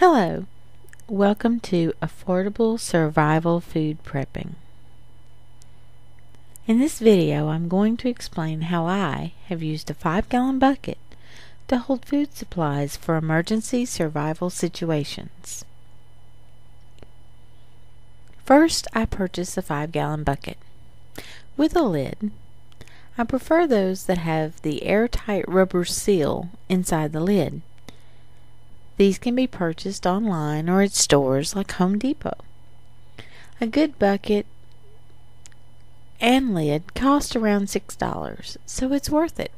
Hello, welcome to Affordable Survival Food Prepping. In this video, I'm going to explain how I have used a 5-gallon bucket to hold food supplies for emergency survival situations. First, I purchased a 5-gallon bucket with a lid. I prefer those that have the airtight rubber seal inside the lid. These can be purchased online or at stores like Home Depot. A good bucket and lid cost around $6, so it's worth it.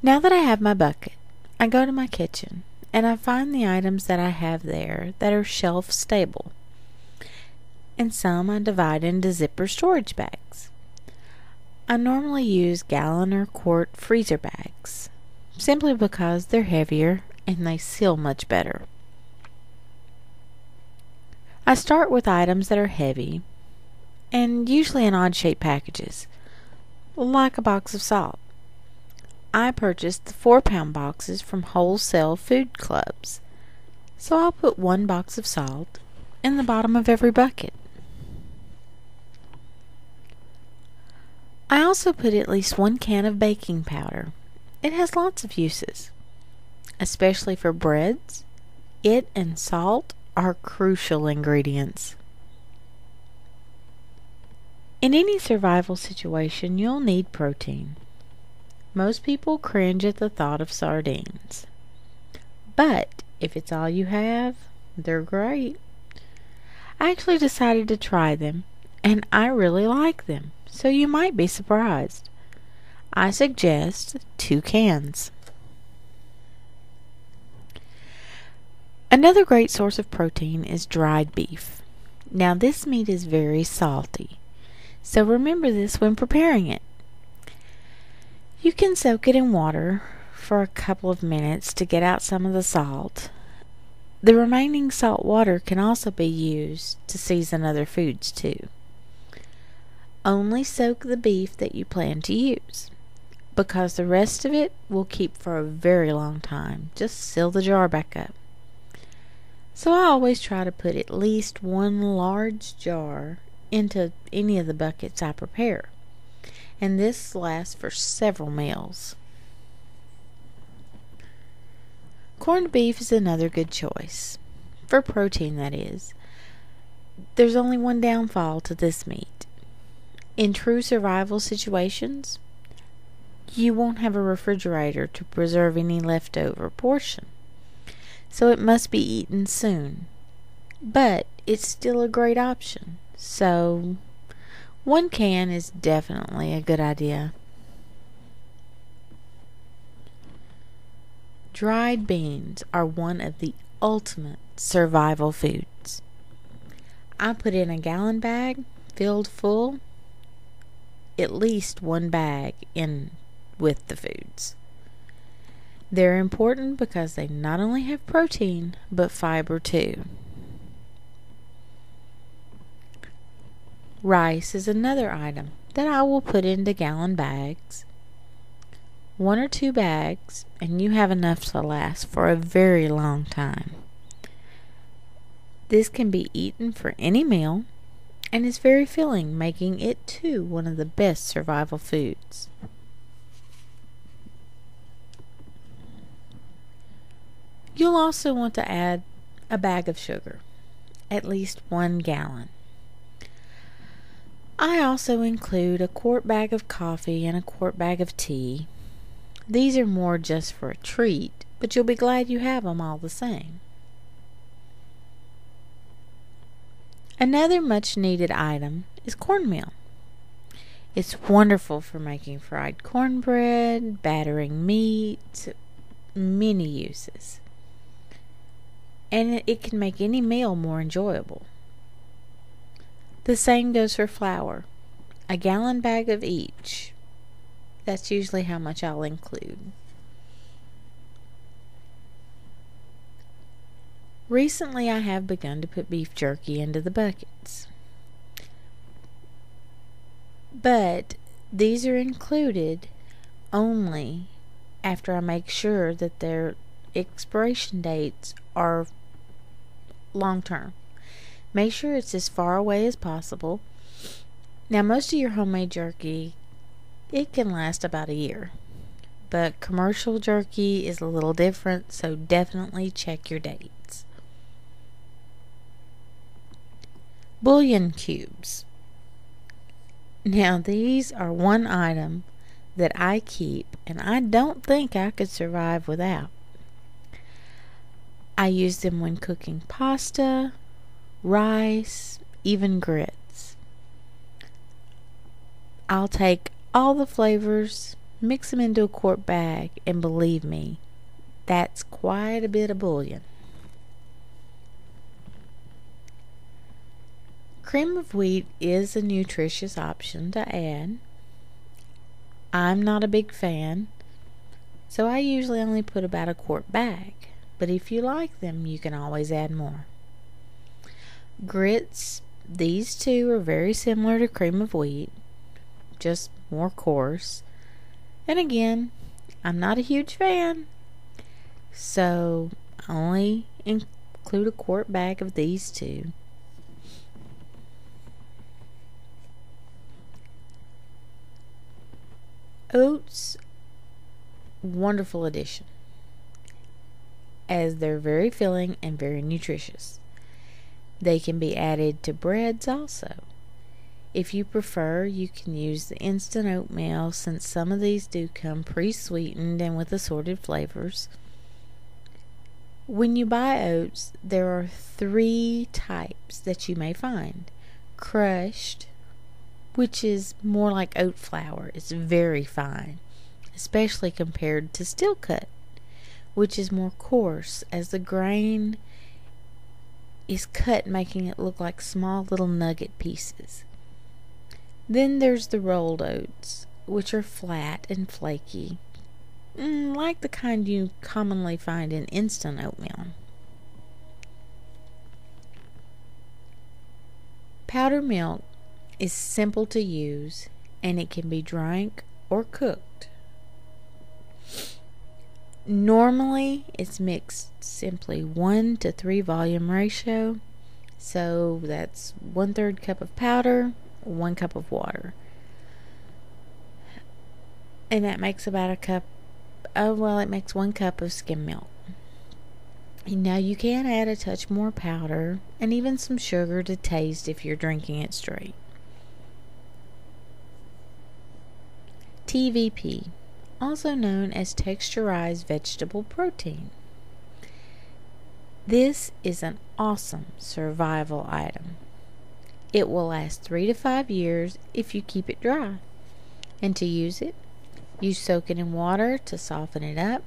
Now that I have my bucket, I go to my kitchen and I find the items that I have there that are shelf stable, and some I divide into zipper storage bags. I normally use gallon or quart freezer bags, simply because they're heavier and they seal much better. I start with items that are heavy and usually in odd-shaped packages, like a box of salt. I purchased the 4-pound boxes from Wholesale Food Clubs, so I'll put 1 box of salt in the bottom of every bucket. I also put at least 1 can of baking powder. It has lots of uses, especially for breads. It and salt are crucial ingredients. In any survival situation, you'll need protein. Most people cringe at the thought of sardines, but if it's all you have, they're great. I actually decided to try them, and I really like them, so you might be surprised. I suggest 2 cans. Another great source of protein is dried beef. Now this meat is very salty, so remember this when preparing it. You can soak it in water for a couple of minutes to get out some of the salt. The remaining salt water can also be used to season other foods too. Only soak the beef that you plan to use, because the rest of it will keep for a very long time. Just seal the jar back up. So I always try to put at least 1 large jar into any of the buckets I prepare, and this lasts for several meals. Corned beef is another good choice, for protein that is. There's only one downfall to this meat. In true survival situations, you won't have a refrigerator to preserve any leftover portion, so it must be eaten soon. But it's still a great option, so 1 can is definitely a good idea. Dried beans are one of the ultimate survival foods. I put in a gallon bag filled full, at least 1 bag in with the foods. They're important because they not only have protein but fiber too. Rice is another item that I will put into gallon bags. 1 or 2 bags and you have enough to last for a very long time. This can be eaten for any meal and is very filling, making it too one of the best survival foods. You'll also want to add a bag of sugar, at least 1 gallon. I also include a quart bag of coffee and a quart bag of tea. These are more just for a treat, but you'll be glad you have them all the same. Another much needed item is cornmeal. It's wonderful for making fried cornbread, battering meat, many uses. And it can make any meal more enjoyable. The same goes for flour. A gallon bag of each. That's usually how much I'll include. Recently I have begun to put beef jerky into the buckets, but these are included only after I make sure that expiration dates are long term. Make sure it's as far away as possible. Now, most of your homemade jerky, it can last about a year. But commercial jerky is a little different, so definitely check your dates. Bouillon cubes. Now, these are one item that I keep, and I don't think I could survive without. I use them when cooking pasta, rice, even grits. I'll take all the flavors, mix them into a quart bag, and believe me, that's quite a bit of bouillon. Cream of wheat is a nutritious option to add. I'm not a big fan, so I usually only put about a quart bag, but if you like them, you can always add more. Grits, these two are very similar to cream of wheat, just more coarse. And again, I'm not a huge fan, so I only include a quart bag of these two. Oats, wonderful addition, as they're very filling and very nutritious. They can be added to breads also. If you prefer, you can use the instant oatmeal, since some of these do come pre-sweetened and with assorted flavors. When you buy oats, there are 3 types that you may find. Crushed, which is more like oat flour. It's very fine, especially compared to steel cut, which is more coarse, as the grain is cut, making it look like small little nugget pieces. Then there's the rolled oats, which are flat and flaky, like the kind you commonly find in instant oatmeal. Powdered milk is simple to use, and it can be drank or cooked. Normally, it's mixed simply 1 to 3 volume ratio, so that's 1/3 cup of powder, 1 cup of water, and that makes about a cup. It makes 1 cup of skim milk. Now you can add a touch more powder and even some sugar to taste if you're drinking it straight. TVP, also known as texturized vegetable protein. This is an awesome survival item. It will last 3 to 5 years if you keep it dry. And to use it, you soak it in water to soften it up.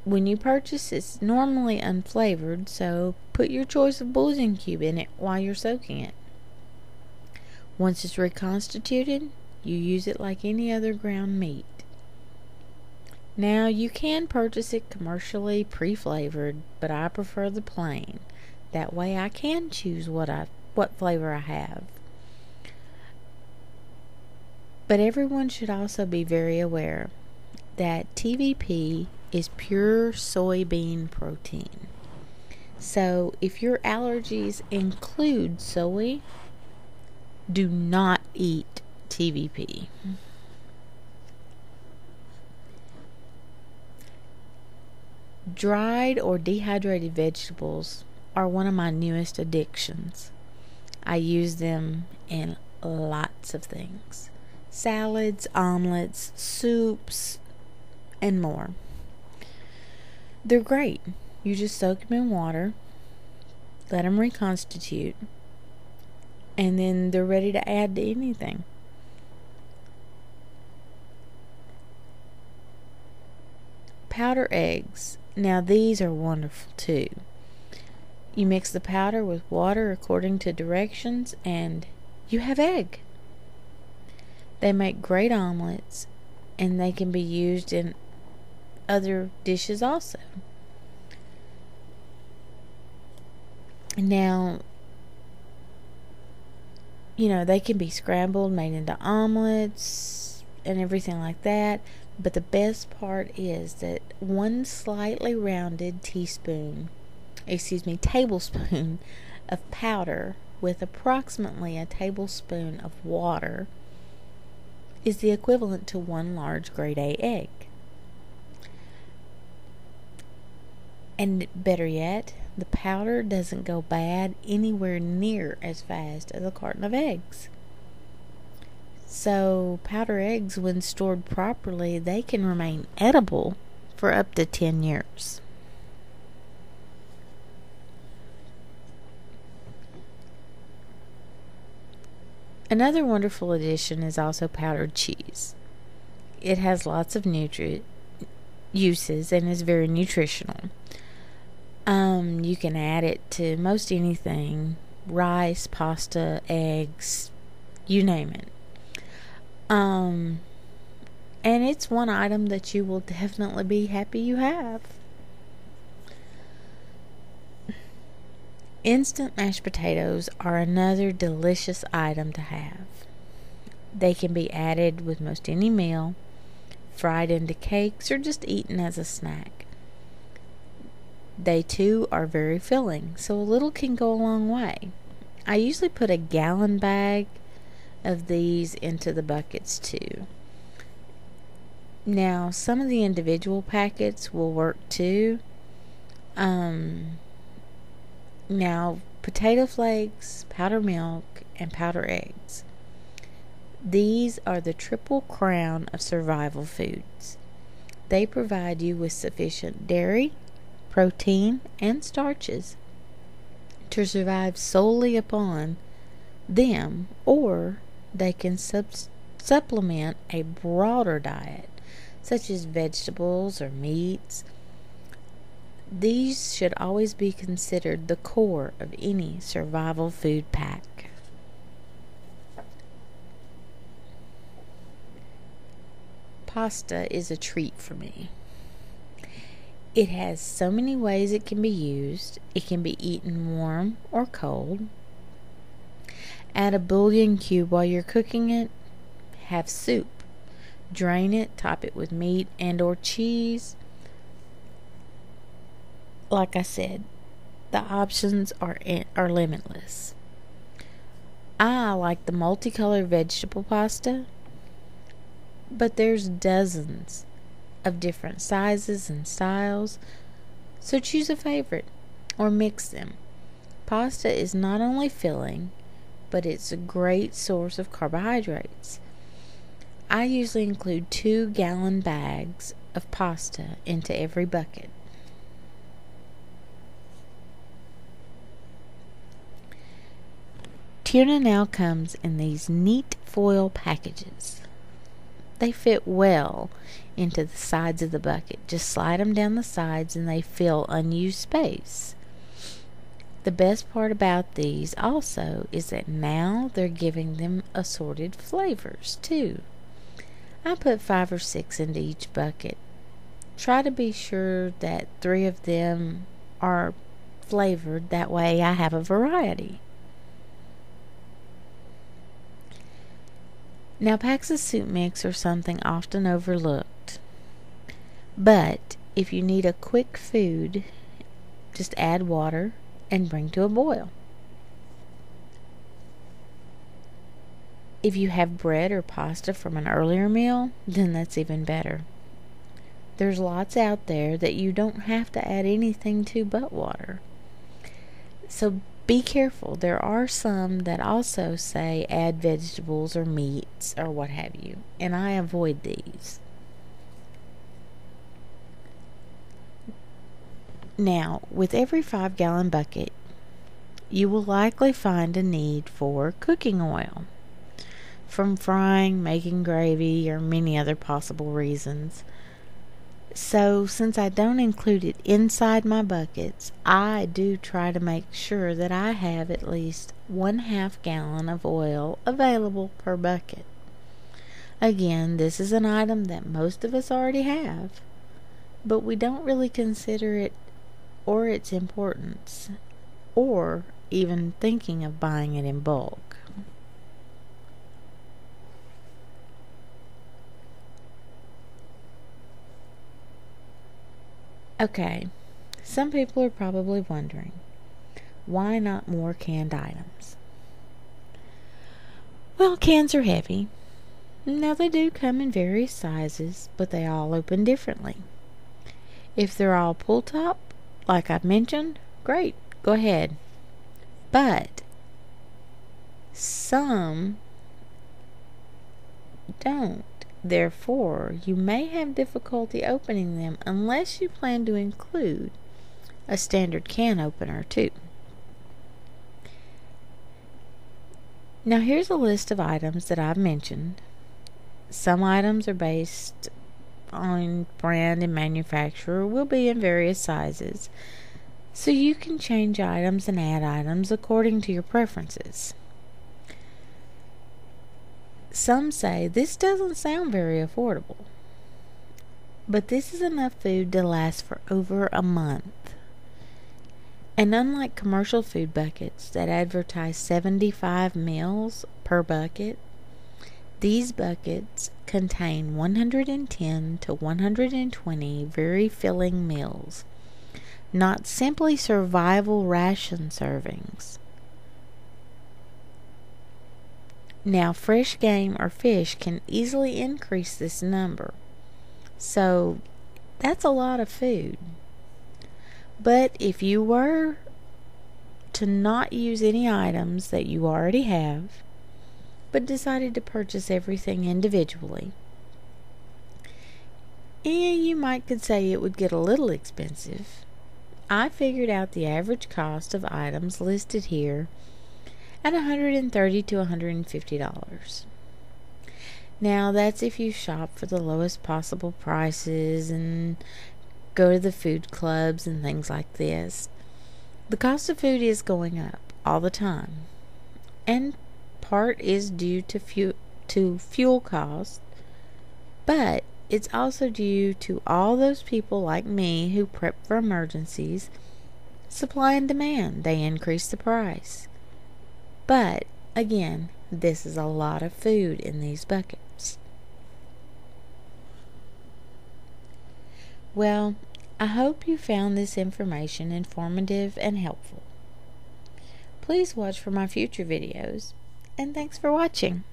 When you purchase, it's normally unflavored, so put your choice of bouillon cube in it while you're soaking it. Once it's reconstituted, you use it like any other ground meat. Now, you can purchase it commercially pre-flavored, but I prefer the plain. That way I can choose what flavor I have. But everyone should also be very aware that TVP is pure soybean protein. So if your allergies include soy, do not eat TVP. Dried or dehydrated vegetables are one of my newest addictions. I use them in lots of things: salads, omelets, soups, and more. They're great. You just soak them in water, let them reconstitute, and then they're ready to add to anything. Powder eggs. Now these are wonderful too. You mix the powder with water according to directions, and you have egg. They make great omelets, and they can be used in other dishes also. Now, they can be scrambled, made into omelets, and everything like that. But the best part is that one slightly rounded tablespoon of powder with approximately a tablespoon of water is the equivalent to one large grade A egg. And better yet, the powder doesn't go bad anywhere near as fast as a carton of eggs. So, powder eggs, when stored properly, they can remain edible for up to 10 years. Another wonderful addition is also powdered cheese. It has lots of uses and is very nutritional. You can add it to most anything: rice, pasta, eggs, you name it. And it's one item that you will definitely be happy you have. Instant mashed potatoes are another delicious item to have. They can be added with most any meal, fried into cakes, or just eaten as a snack. They too are very filling, so a little can go a long way. I usually put a gallon bag of these into the buckets too. Now, some of the individual packets will work too. Now, potato flakes, powdered milk, and powdered eggs. These are the triple crown of survival foods. They provide you with sufficient dairy, protein, and starches to survive solely upon them, or they can supplement a broader diet, such as vegetables or meats. These should always be considered the core of any survival food pack. Pasta is a treat for me. It has so many ways it can be used. It can be eaten warm or cold. Add a bouillon cube while you're cooking it. Have soup. Drain it, top it with meat and or cheese. Like I said, the options are limitless. I like the multicolored vegetable pasta, but there's dozens of different sizes and styles, so choose a favorite or mix them. Pasta is not only filling, but it's a great source of carbohydrates. I usually include 2-gallon bags of pasta into every bucket. Tuna now comes in these neat foil packages. They fit well into the sides of the bucket. Just slide them down the sides and they fill unused space. The best part about these also is that now they're giving them assorted flavors too. I put 5 or 6 into each bucket. Try to be sure that 3 of them are flavored. That way I have a variety. Now, packs of soup mix are something often overlooked. But if you need a quick food, just add water and bring to a boil. If you have bread or pasta from an earlier meal, then that's even better. There's lots out there that you don't have to add anything to but water. So be careful. There are some that also say add vegetables or meats or what have you, and I avoid these. Now, with every 5-gallon bucket, you will likely find a need for cooking oil. From frying, making gravy, or many other possible reasons. So, since I don't include it inside my buckets, I do try to make sure that I have at least 1/2 gallon of oil available per bucket. Again, this is an item that most of us already have, but we don't really consider it or its importance, or even thinking of buying it in bulk. Okay, some people are probably wondering, why not more canned items? Well, cans are heavy. Now, they do come in various sizes, but they all open differently. If they're all pull top, like I've mentioned, great, go ahead. But some don't. Therefore, you may have difficulty opening them unless you plan to include a standard can opener too. Now, here's a list of items that I've mentioned. Some items are based on brand and manufacturer, will be in various sizes, so you can change items and add items according to your preferences. Some say this doesn't sound very affordable, but this is enough food to last for over a month. And unlike commercial food buckets that advertise 75 meals per bucket, these buckets contain 110 to 120 very filling meals, not simply survival ration servings. Now, fresh game or fish can easily increase this number, so that's a lot of food. But if you were to not use any items that you already have, but decided to purchase everything individually, and you could say it would get a little expensive, I figured out the average cost of items listed here at $130 to $150. Now, that's if you shop for the lowest possible prices and go to the food clubs and things like this. The cost of food is going up all the time, and part is due to fuel costs, but it's also due to all those people like me who prep for emergencies. Supply and demand, they increase the price. But again, this is a lot of food in these buckets. Well, I hope you found this information informative and helpful. Please watch for my future videos, and thanks for watching.